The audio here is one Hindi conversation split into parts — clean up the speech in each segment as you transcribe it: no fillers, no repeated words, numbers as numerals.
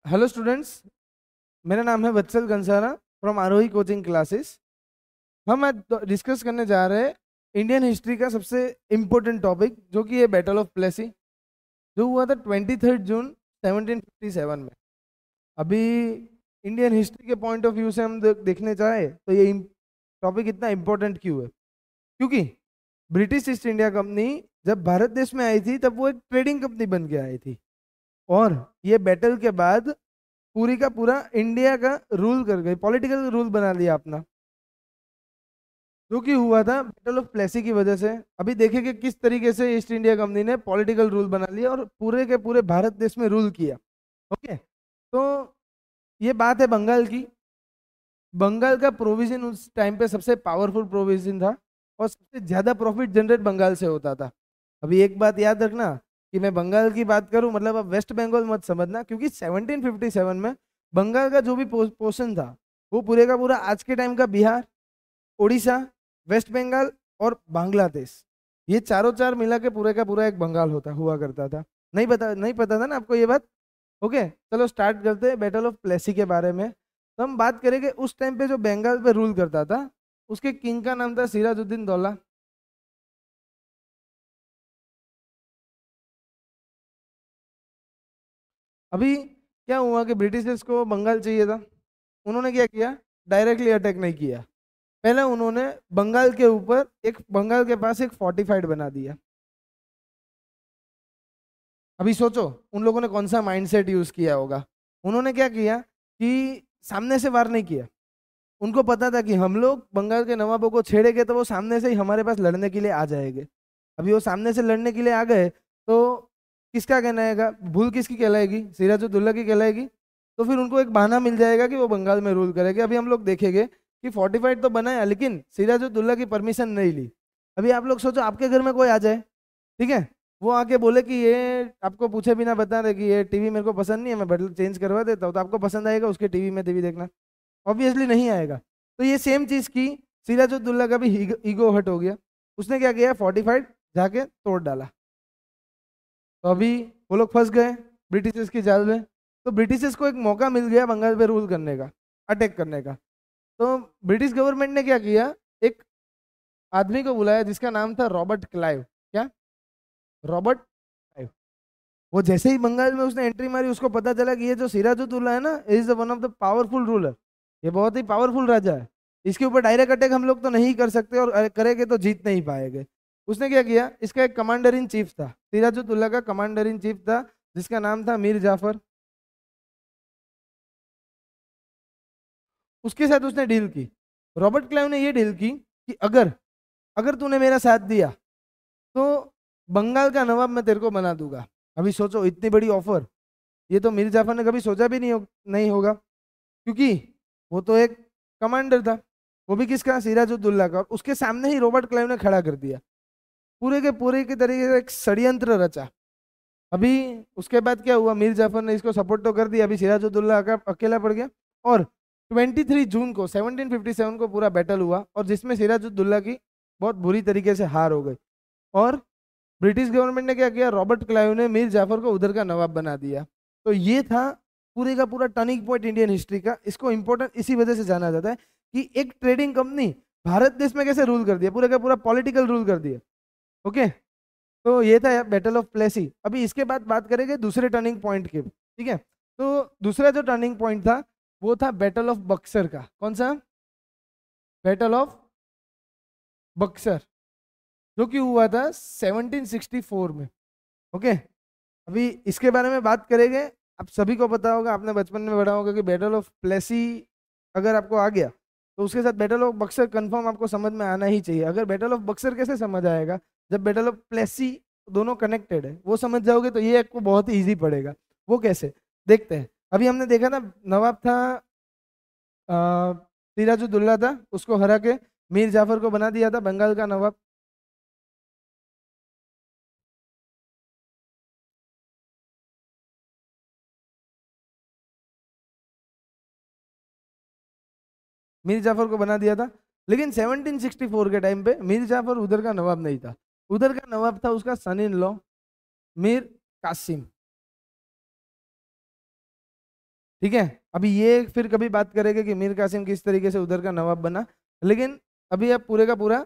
Hello students. मेरा नाम है Vatsal Kansara from Aarohi coaching classes. हम आज डिस्कस करने जा रहे हैं इंडियन हिस्ट्री का सबसे इम्पोर्टेंट टॉपिक, जो कि है बैटल ऑफ प्लेसी, जो हुआ था 23 जून 1757 में। अभी इंडियन हिस्ट्री के पॉइंट ऑफ व्यू से हम देखने चाहे तो ये टॉपिक इतना इम्पोर्टेंट क्यों है? क्योंकि ब्रिटिश ईस्ट इंडिया कंपनी जब भारत देश में आई थी तब वो एक ट्रेडिंग कंपनी बन के आई थी, और ये बैटल के बाद पूरी का पूरा इंडिया का रूल कर गई, पॉलिटिकल रूल बना लिया अपना, जो कि हुआ था बैटल ऑफ प्लेसी की वजह से। अभी देखिए कि किस तरीके से ईस्ट इंडिया कंपनी ने पॉलिटिकल रूल बना लिया और पूरे के पूरे भारत देश में रूल किया। ओके, तो ये बात है बंगाल की। बंगाल का प्रोविजन उस टाइम पे सबसे पावरफुल प्रोविजन था, और सबसे ज्यादा प्रॉफिट जनरेट बंगाल से होता था। अभी एक बात याद रखना कि मैं बंगाल की बात करूं मतलब अब वेस्ट बंगाल मत समझना, क्योंकि 1757 में बंगाल का जो भी पोर्शन था वो पूरे का पूरा आज के टाइम का बिहार, उड़ीसा, वेस्ट बंगाल और बांग्लादेश, ये चारों चार मिला के पूरे का पूरा एक बंगाल होता हुआ करता था। नहीं पता था ना आपको ये बात? ओके, चलो स्टार्ट करते हैं बैटल ऑफ प्लेसी के बारे में। तो हम बात करेंगे उस टाइम पे जो बंगाल पे रूल करता था, उसके किंग का नाम था सिराजुद्दीन दौला। अभी क्या हुआ कि ब्रिटिशर्स को बंगाल चाहिए था। उन्होंने क्या किया? डायरेक्टली अटैक नहीं किया। पहले उन्होंने बंगाल के ऊपर एक, बंगाल के पास एक फोर्टिफाइड बना दिया। अभी सोचो उन लोगों ने कौन सा माइंडसेट यूज किया होगा। उन्होंने क्या किया कि सामने से वार नहीं किया। उनको पता था कि हम लोग बंगाल के नवाबों को छेड़ेंगे तो वो सामने से ही हमारे पास लड़ने के लिए आ जाएंगे। अभी वो सामने से लड़ने के लिए आ गए तो किसका कहना आएगा? भूल किसकी कहलाएगी? सिराजुद्दौला की कहलाएगी। तो फिर उनको एक बहाना मिल जाएगा कि वो बंगाल में रूल करेंगे। अभी हम लोग देखेंगे कि फोर्टिफाइड तो बनाया लेकिन सिराजुद्दौला की परमिशन नहीं ली। अभी आप लोग सोचो आपके घर में कोई आ जाए, ठीक है, वो आके बोले कि ये आपको पूछे बिना बता रहे कि ये टीवी मेरे को पसंद नहीं है, मैं बटन चेंज करवा देता हूँ, तो आपको पसंद आएगा उसके टीवी में टीवी देखना? ऑब्वियसली नहीं आएगा। तो ये सेम चीज की सिराजुद्दौला का भी ईगो हट हो गया। उसने क्या किया? फोर्टिफाइड जाके तोड़ डाला। तो अभी वो लोग फंस गए ब्रिटिशर्स की जाल में। तो ब्रिटिशर्स को एक मौका मिल गया बंगाल पे रूल करने का, अटैक करने का। तो ब्रिटिश गवर्नमेंट ने क्या किया? एक आदमी को बुलाया जिसका नाम था रॉबर्ट क्लाइव। क्या? Robert Clive. वो जैसे ही बंगाल में उसने एंट्री मारी, उसको पता चला कि ये जो सिराजुद्दौला है ना, is one of the powerful ruler, ये बहुत ही पावरफुल राजा है। इसके ऊपर डायरेक्ट अटैक हम लोग तो नहीं कर सकते, और करेंगे तो जीत नहीं पाएंगे। उसने क्या किया? इसका एक कमांडर इन चीफ था, सिराजुद्दौला का कमांडर इन चीफ था, जिसका नाम था मीर जाफर। उसके साथ उसने डील की। रॉबर्ट क्लाइव ने ये डील की कि अगर अगर तूने मेरा साथ दिया तो बंगाल का नवाब मैं तेरे को बना दूंगा। अभी सोचो इतनी बड़ी ऑफर, ये तो मीर जाफर ने कभी सोचा भी नहीं होगा, क्योंकि वो तो एक कमांडर था, वो भी किसका? सिराजुद्दौला का। और उसके सामने ही रॉबर्ट क्लाइव ने खड़ा कर दिया, पूरे के तरीके से एक षड्यंत्र रचा। अभी उसके बाद क्या हुआ? मीर जाफर ने इसको सपोर्ट तो कर दिया, अभी सिराजुद्दौला अकेला पड़ गया। और 23 जून को 1757 को पूरा बैटल हुआ, और जिसमें सिराजुद्दौला की बहुत बुरी तरीके से हार हो गई। और ब्रिटिश गवर्नमेंट ने क्या किया? रॉबर्ट क्लाइव ने मीर जाफर को उधर का नवाब बना दिया। तो ये था पूरे का पूरा टर्निंग पॉइंट इंडियन हिस्ट्री का। इसको इंपॉर्टेंट इसी वजह से जाना जाता है कि एक ट्रेडिंग कंपनी भारत देश में कैसे रूल कर दिया, पूरे का पूरा पॉलिटिकल रूल कर दिया। ओके, तो ये था बैटल ऑफ प्लेसी। अभी इसके बाद बात करेंगे दूसरे टर्निंग पॉइंट के, ठीक है? तो दूसरा जो टर्निंग पॉइंट था वो था बैटल ऑफ बक्सर का। कौन सा? बैटल ऑफ बक्सर, जो कि हुआ था 1764 में। ओके, अभी इसके बारे में बात करेंगे। आप सभी को पता होगा, आपने बचपन में पढ़ा होगा कि बैटल ऑफ प्लेसी अगर आपको आ गया तो उसके साथ बैटल ऑफ बक्सर कंफर्म आपको समझ में आना ही चाहिए। अगर बैटल ऑफ बक्सर कैसे समझ आएगा? जब बैटल ऑफ प्लेसी, दोनों कनेक्टेड है, वो समझ जाओगे तो ये आपको बहुत ही ईजी पड़ेगा। वो कैसे? देखते हैं। अभी हमने देखा ना, नवाब था अ, सिराजुद्दौला था, उसको हरा के मीर जाफर को बना दिया था बंगाल का नवाब। मीर जाफर को बना दिया था। लेकिन 1764 के टाइम पे मीर जाफर उधर का नवाब नहीं था। उधर का नवाब था उसका सन इन लॉ मीर कासिम। ठीक है, अभी ये फिर कभी बात करेंगे कि मीर कासिम किस तरीके से उधर का नवाब बना, लेकिन अभी आप पूरे का पूरा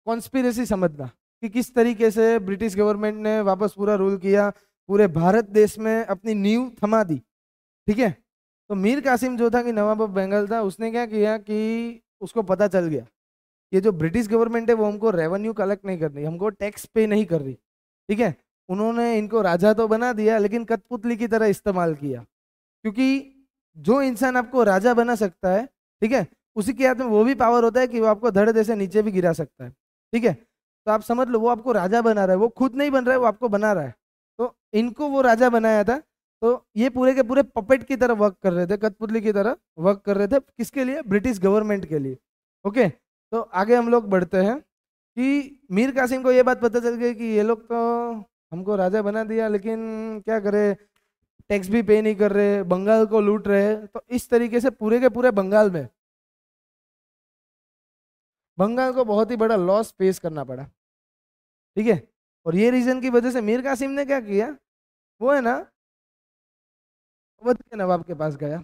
कॉन्स्पिरेसी समझना कि किस तरीके से ब्रिटिश गवर्नमेंट ने वापस पूरा रूल किया, पूरे भारत देश में अपनी नींव थमा दी। ठीक है, तो मीर कासिम जो था कि नवाब ऑफ बंगाल था, उसने क्या किया कि उसको पता चल गया ये जो ब्रिटिश गवर्नमेंट है वो हमको रेवेन्यू कलेक्ट नहीं कर रही, हमको टैक्स पे नहीं कर रही। ठीक है, उन्होंने इनको राजा तो बना दिया लेकिन कठपुतली की तरह इस्तेमाल किया, क्योंकि जो इंसान आपको राजा बना सकता है, ठीक है, उसी के हाथ में वो भी पावर होता है कि वो आपको धड़ से नीचे भी गिरा सकता है। ठीक है, तो आप समझ लो वो आपको राजा बना रहा है, वो खुद नहीं बन रहा है, वो आपको बना रहा है। तो इनको वो राजा बनाया था, तो ये पूरे के पूरे पपेट की तरह वर्क कर रहे थे, कठपुतली की तरह वर्क कर रहे थे, किसके लिए? ब्रिटिश गवर्नमेंट के लिए। ओके, तो आगे हम लोग बढ़ते हैं कि मीर कासिम को ये बात पता चल गई कि ये लोग तो हमको राजा बना दिया, लेकिन क्या करे, टैक्स भी पे नहीं कर रहे, बंगाल को लूट रहे। तो इस तरीके से पूरे के पूरे बंगाल को बहुत ही बड़ा लॉस फेस करना पड़ा। ठीक है, और ये रीजन की वजह से मीर कासिम ने क्या किया, वो है ना अवध के नवाब के पास गया।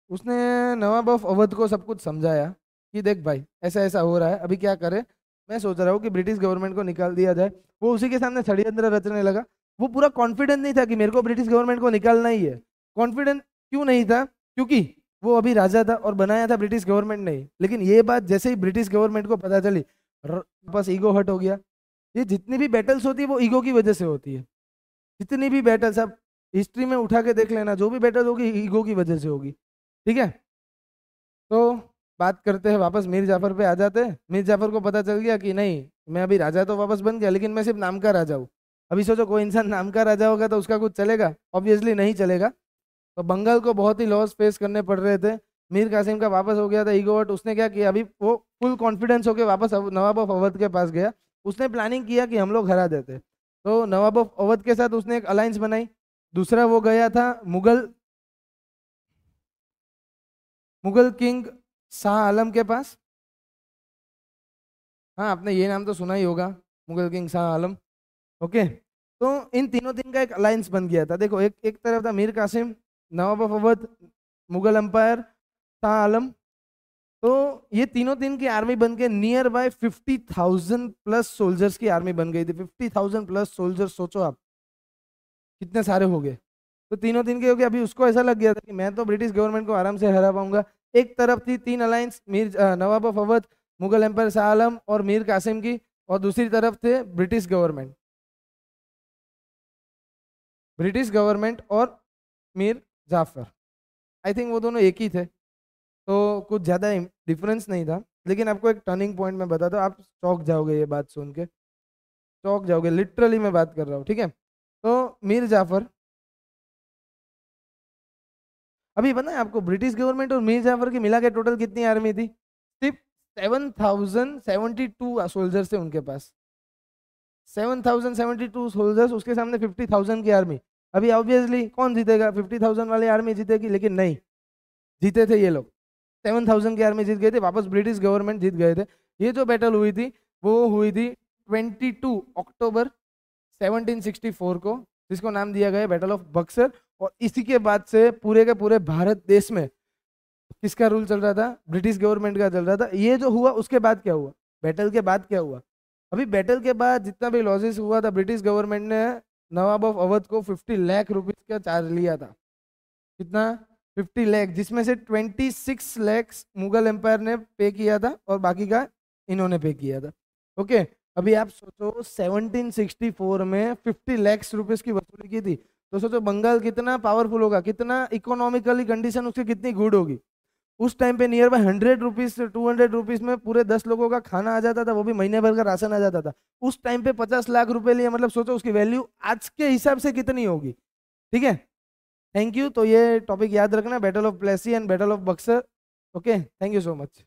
उसने नवाब ऑफ अवध को सब कुछ समझाया कि देख भाई ऐसा ऐसा हो रहा है, अभी क्या करे, मैं सोच रहा हूँ कि ब्रिटिश गवर्नमेंट को निकाल दिया जाए। वो उसी के सामने षड्यंत्र रचने लगा। वो पूरा कॉन्फिडेंट नहीं था कि मेरे को ब्रिटिश गवर्नमेंट को निकालना ही है। कॉन्फिडेंट क्यों नहीं था? क्योंकि वो अभी राजा था और बनाया था ब्रिटिश गवर्नमेंट ने ही। लेकिन ये बात जैसे ही ब्रिटिश गवर्नमेंट को पता चली, बस ईगो हट हो गया। ये जितनी भी बैटल्स होती है वो ईगो की वजह से होती है। जितनी भी बैटल्स आप हिस्ट्री में उठा के देख लेना, जो भी बैटल होगी ईगो की वजह से होगी। ठीक है, तो बात करते हैं, वापस मीर जाफर पे आ जाते हैं। मीर जाफर को पता चल गया कि नहीं, मैं अभी राजा तो वापस बन गया, लेकिन मैं सिर्फ नाम का राजा हूँ। अभी सोचो कोई इंसान नाम का राजा होगा तो उसका कुछ चलेगा? ऑब्वियसली नहीं चलेगा। तो बंगाल को बहुत ही लॉस फेस करने पड़ रहे थे। मीर कासिम का वापस हो गया था ईगो हर्ट। उसने क्या किया, अभी वो फुल कॉन्फिडेंस होकर वापस नवाब ऑफ अवध के पास गया। उसने प्लानिंग किया कि हम लोग हरा देते। तो नवाब ऑफ अवध के साथ उसने एक अलायंस बनाई। दूसरा वो गया था मुगल मुगल किंग शाह आलम के पास। हाँ, आपने ये नाम तो सुना ही होगा, मुगल किंग शाह आलम। ओके, तो इन तीनों दिन का एक अलायंस बन गया था। देखो, एक एक तरफ था मीर कासिम, नवाब ऑफ अवध, मुगल एम्पायर, शाह आलम। तो ये तीनों दिन की आर्मी बन के नियर बाय 50,000 प्लस सोल्जर्स की आर्मी बन गई थी। 50,000 प्लस सोल्जर्स, सोचो आप कितने सारे हो गए। तो तीनों दिन के हो गए। अभी उसको ऐसा लग गया था कि मैं तो ब्रिटिश गवर्नमेंट को आराम से हरा पाऊंगा। एक तरफ थी तीन alliance, Nawab of Awadh, Mughal empire Shah Alam और मीर कासिम की, और दूसरी तरफ थे ब्रिटिश गवर्नमेंट और मीर जाफर। आई थिंक वो दोनों एक ही थे, तो कुछ ज़्यादा डिफरेंस नहीं था। लेकिन आपको एक टर्निंग पॉइंट मैं बताता हूँ, आप चौंक जाओगे ये बात सुन के, चौंक जाओगे, लिटरली मैं बात कर रहा हूँ। ठीक है, तो मीर जाफर, अभी पता है आपको ब्रिटिश गवर्नमेंट और मीर जाफर की मिला के टोटल कितनी आर्मी थी? सिर्फ 7,072 सोल्जर्स थे उनके पास। 7,072 सोल्जर्स, उसके सामने 50,000 की आर्मी। अभी ऑब्वियसली कौन जीतेगा? 50,000 वाली आर्मी जीतेगी, लेकिन नहीं जीते थे ये लोग। 7,000 की आर्मी जीत गए थे, वापस ब्रिटिश गवर्नमेंट जीत गए थे। ये जो बैटल हुई थी वो हुई थी 22 अक्टूबर 1764 को, जिसको नाम दिया गया बैटल ऑफ बक्सर। और इसी के बाद से पूरे के पूरे भारत देश में किसका रूल चल रहा था? ब्रिटिश गवर्नमेंट का चल रहा था। ये जो हुआ उसके बाद क्या हुआ, बैटल के बाद क्या हुआ? अभी बैटल के बाद जितना भी लॉसेस हुआ था, ब्रिटिश गवर्नमेंट ने नवाब ऑफ अवध को 50 लाख रुपीज का चार्ज लिया था। कितना? 50 लाख, जिसमें से 26 लाख मुगल एम्पायर ने पे किया था और बाकी का इन्होंने पे किया था। ओके, अभी आप सोचो 1764 में 50 लाख रुपीज की वसूली की थी। तो सोचो बंगाल कितना पावरफुल होगा, कितना इकोनॉमिकली कंडीशन उसकी कितनी गुड होगी। उस टाइम पे नियर बाय 100 रुपीज से 200 रुपीज में पूरे 10 लोगों का खाना आ जाता था, वो भी महीने भर का राशन आ जाता था। उस टाइम पे 50 लाख रुपए लिए, मतलब सोचो उसकी वैल्यू आज के हिसाब से कितनी होगी। ठीक है, थैंक यू। तो ये टॉपिक याद रखना, battle of Plassey and battle of Buxar. Okay, thank you so much.